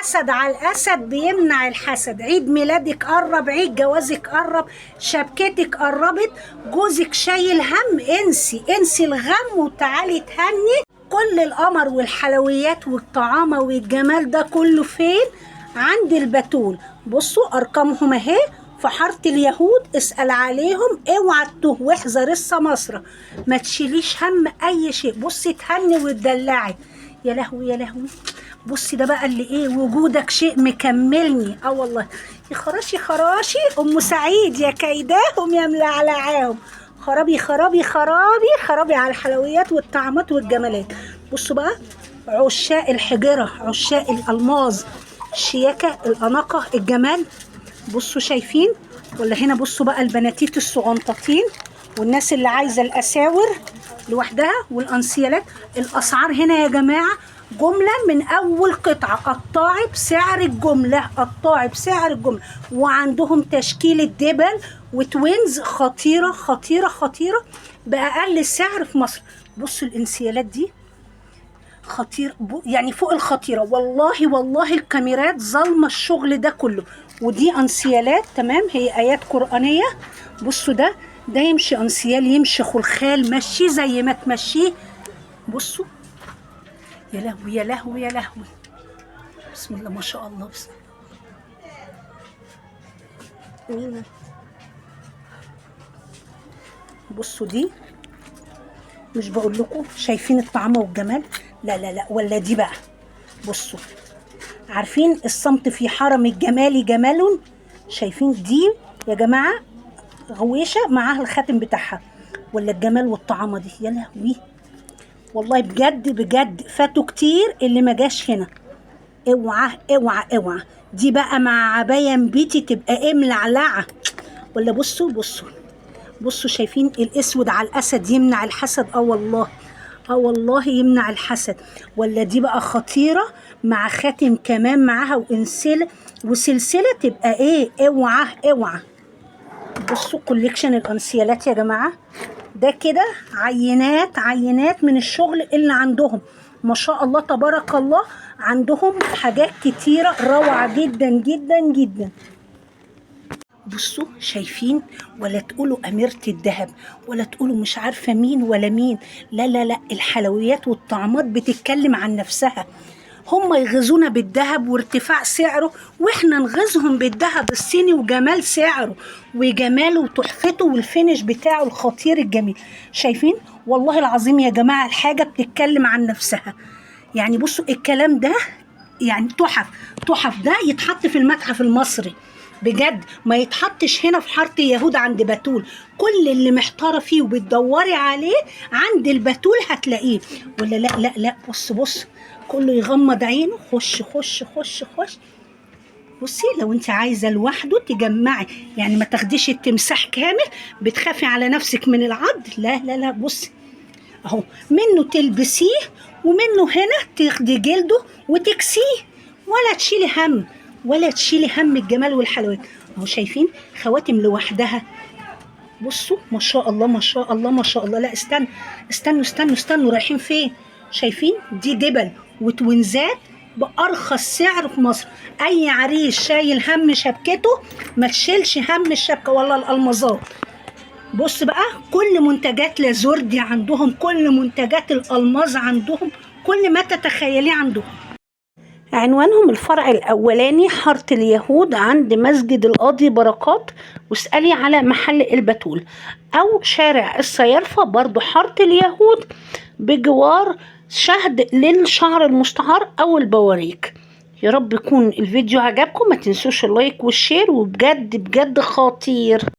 أسد على الأسد بيمنع الحسد. عيد ميلادك قرب، عيد جوازك قرب، شبكتك قربت، جوزك شايل هم، انسي الغم وتعالي تهني. كل القمر والحلويات والطعامة والجمال ده كله فين؟ عند البتول. بصوا أرقامهم اهي في حارة اليهود، اسأل عليهم، اوعى تتوه واحذر السماسرة، ما تشيليش هم أي شيء. بصي تهني وتدلعي. يا لهوي يا لهوي، بصي ده بقى اللي ايه، وجودك شيء مكملني. والله يا خراشي خراشي ام سعيد، يا كيداهم يا ملعلعاهم، خرابي خرابي خرابي خرابي على الحلويات والطعمات والجمالات. بصوا بقى عشاق الحجرة، عشاق الألماظ، الشياكة، الأناقة، الجمال. بصوا شايفين ولا هنا؟ بصوا بقى البناتيت الصغنطاطين، والناس اللي عايزة الأساور لوحدها والأنسيالات. الأسعار هنا يا جماعة جملة من أول قطعة، قطاعي بسعر الجملة، قطاعي بسعر الجملة. وعندهم تشكيلة دبل وتوينز خطيرة خطيرة خطيرة بأقل سعر في مصر. بصوا الانسيالات دي خطير، يعني فوق الخطيرة. والله والله الكاميرات ظلمة الشغل ده كله. ودي انسيالات تمام، هي آيات قرآنية. بصوا ده يمشي انسيال، يمشي خلخال، مشي زي ما تمشيه. بصوا يا لهوي يا لهوي يا لهوي، بسم الله ما شاء الله، بسم الله. بصوا دي، مش بقول لكم شايفين الطعم والجمال؟ لا لا لا، ولا دي بقى. بصوا عارفين الصمت في حرم الجمال جمال؟ شايفين دي يا جماعة غويشة معاها الخاتم بتاعها، ولا الجمال والطعامة دي؟ يا لهوي والله بجد بجد فاتوا كتير اللي ما جاش هنا. اوعى اوعى اوعى، دي بقى مع عباية بيتي تبقى ايه، ملعلعة. ولا بصوا شايفين الاسود على الاسد يمنع الحسد؟ والله والله يمنع الحسد. ولا دي بقى خطيرة مع خاتم كمان معاها وسلسلة تبقى ايه، اوعى اوعى. بصوا كوليكشن الانسيالات يا جماعة، ده كده عينات من الشغل اللي عندهم، ما شاء الله تبارك الله. عندهم حاجات كتيرة روعة جدا جدا جدا. بصوا شايفين؟ ولا تقولوا أميرة الذهب، ولا تقولوا مش عارفة مين ولا مين. لا لا لا، الحلويات والطعمات بتتكلم عن نفسها. هم يغزونا بالذهب وارتفاع سعره، واحنا نغزهم بالذهب الصيني وجمال سعره وجماله وتحفته والفينش بتاعه الخطير الجميل. شايفين؟ والله العظيم يا جماعة الحاجة بتتكلم عن نفسها. يعني بصوا الكلام ده يعني تحف ده يتحط في المتحف المصري بجد، ما يتحطش هنا في حارة اليهود عند بتول. كل اللي محتارة فيه وبتدوري عليه عند البتول هتلاقيه. ولا لا لا لا، بص كله يغمض عينه، خش. بصي لو انت عايزة لوحده تجمعي، يعني ما تاخديش التمساح كامل، بتخافي على نفسك من العض. لا لا لا، بصي اهو منه تلبسيه، ومنه هنا تاخدي جلده وتكسيه، ولا تشيلي هم الجمال والحلويات. اهو شايفين خواتم لوحدها. بصوا ما شاء الله ما شاء الله ما شاء الله. لا استنوا رايحين فين؟ شايفين دي دبل وتوينزات بأرخص سعر في مصر. اي عريس شايل هم شبكته ما تشيلش هم الشبكة ولا الألمظات. بص بقى كل منتجات لازوردي عندهم، كل منتجات الألماظ عندهم، كل ما تتخيليه عندهم. عنوانهم الفرع الأولاني حارة اليهود عند مسجد القاضي بركات، واسألي على محل البتول، أو شارع الصيارفة برضو حارة اليهود بجوار شهد للشعر المستعار أو البواريك. يا رب يكون الفيديو عجبكم، ما تنسوش اللايك والشير، وبجد بجد خطير.